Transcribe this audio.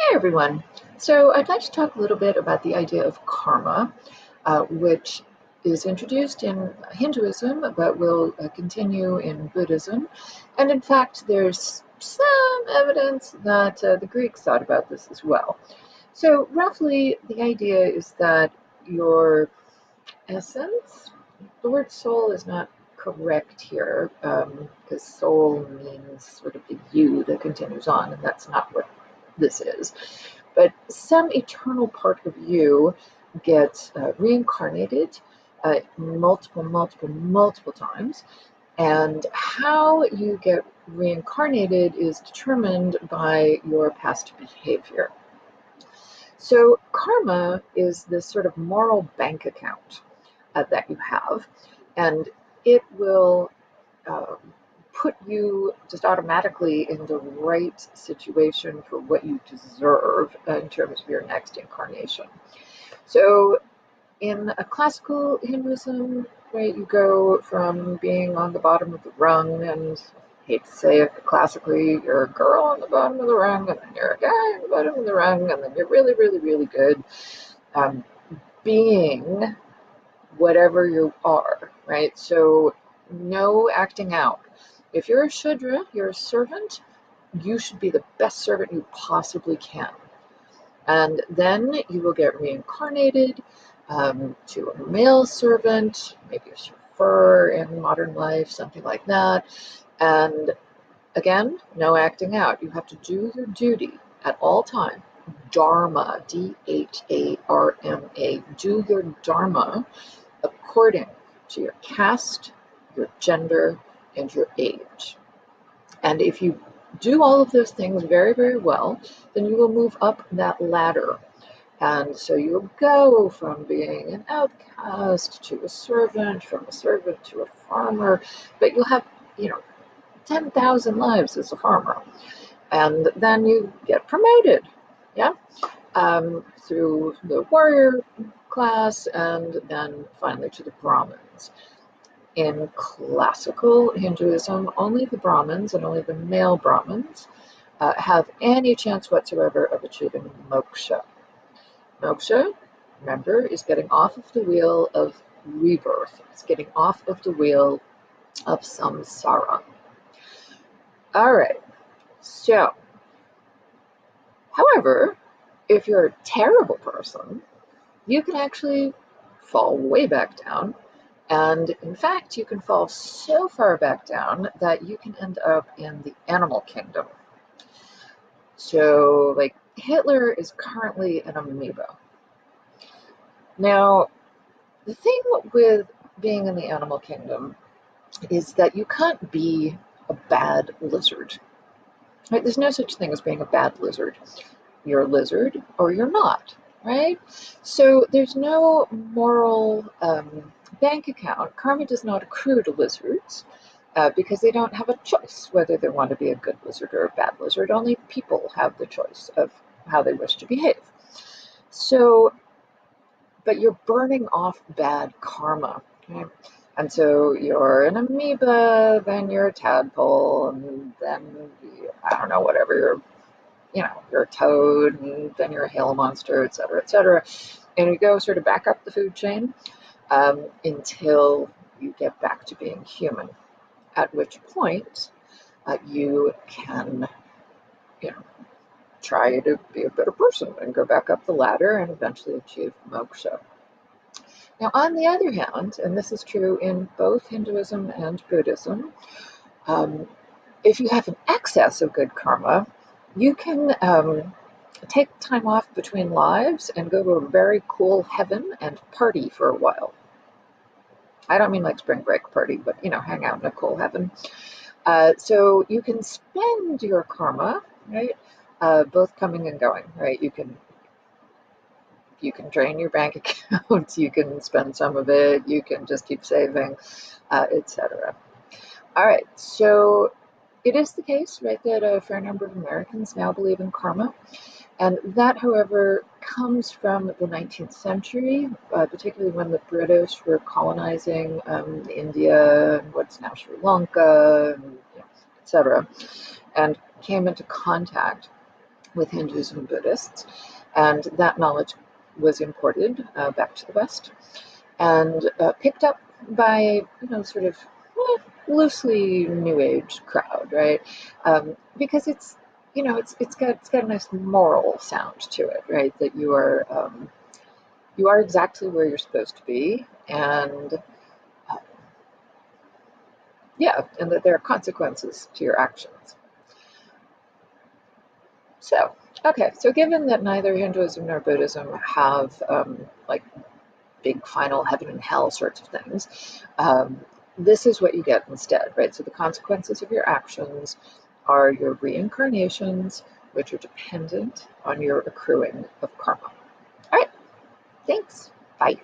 Hey everyone. So I'd like to talk a little bit about the idea of karma, which is introduced in Hinduism but will continue in Buddhism. And in fact, there's some evidence that the Greeks thought about this as well. So roughly, the idea is that your essence, the word soul is not correct here because soul means sort of the you that continues on, and that's not what this is. But some eternal part of you gets reincarnated multiple times. And how you get reincarnated is determined by your past behavior. So karma is this sort of moral bank account that you have, and it will um, put you just automatically in the right situation for what you deserve in terms of your next incarnation. So in a classical Hinduism, right, you go from being on the bottom of the rung, and I hate to say it, classically, you're a girl on the bottom of the rung, and then you're a guy on the bottom of the rung, and then you're really good, um, being whatever you are, right? So no acting out. If you're a Shudra, you're a servant, you should be the best servant you possibly can. And then you will get reincarnated to a male servant, maybe a chauffeur in modern life, something like that. And again, no acting out. You have to do your duty at all time. Dharma, Dharma. Do your dharma according to your caste, your gender, and your age. And if you do all of those things very well, then you will move up that ladder. And so you'll go from being an outcast to a servant, from a servant to a farmer, but you'll have, 10,000 lives as a farmer. And then you get promoted, yeah, through the warrior class and then finally to the Brahmins. In classical Hinduism, only the Brahmins and only the male Brahmins have any chance whatsoever of achieving moksha. Moksha, remember, is getting off of the wheel of rebirth. It's getting off of the wheel of samsara. All right, so, however, if you're a terrible person, you can actually fall way back down. And in fact, you can fall so far back down that you can end up in the animal kingdom. So, like, Hitler is currently an amoeba. Now, the thing with being in the animal kingdom is that you can't be a bad lizard. Right? There's no such thing as being a bad lizard. You're a lizard or you're not, right? So there's no moral bank account. Karma does not accrue to lizards because they don't have a choice whether they want to be a good lizard or a bad lizard. Only people have the choice of how they wish to behave. So, but you're burning off bad karma. Okay? And so you're an amoeba, then you're a tadpole, and then, I don't know, whatever, you're a toad, and then you're a Gila monster, et cetera, and you go sort of back up the food chain until you get back to being human, at which point you can, try to be a better person and go back up the ladder and eventually achieve moksha. Now, on the other hand, and this is true in both Hinduism and Buddhism, if you have an excess of good karma, you can take time off between lives and go to a very cool heaven and party for a while. I don't mean like spring break party, but, hang out in a cool heaven. So you can spend your karma, right, both coming and going, right? You can drain your bank account, you can spend some of it, you can just keep saving, etc. All right, so it is the case, right, that a fair number of Americans now believe in karma. And that, however, comes from the 19th century, particularly when the British were colonizing India and what's now Sri Lanka, etc., and came into contact with Hindus and Buddhists, and that knowledge was imported back to the West and picked up by, sort of loosely New Age crowd, right? Because it's got a nice moral sound to it, right? That you are exactly where you're supposed to be, and yeah, and that there are consequences to your actions. So, okay, so given that neither Hinduism nor Buddhism have like big final heaven and hell sorts of things, this is what you get instead, right? So the consequences of your actions are your reincarnations, which are dependent on your accruing of karma. All right, thanks. Bye.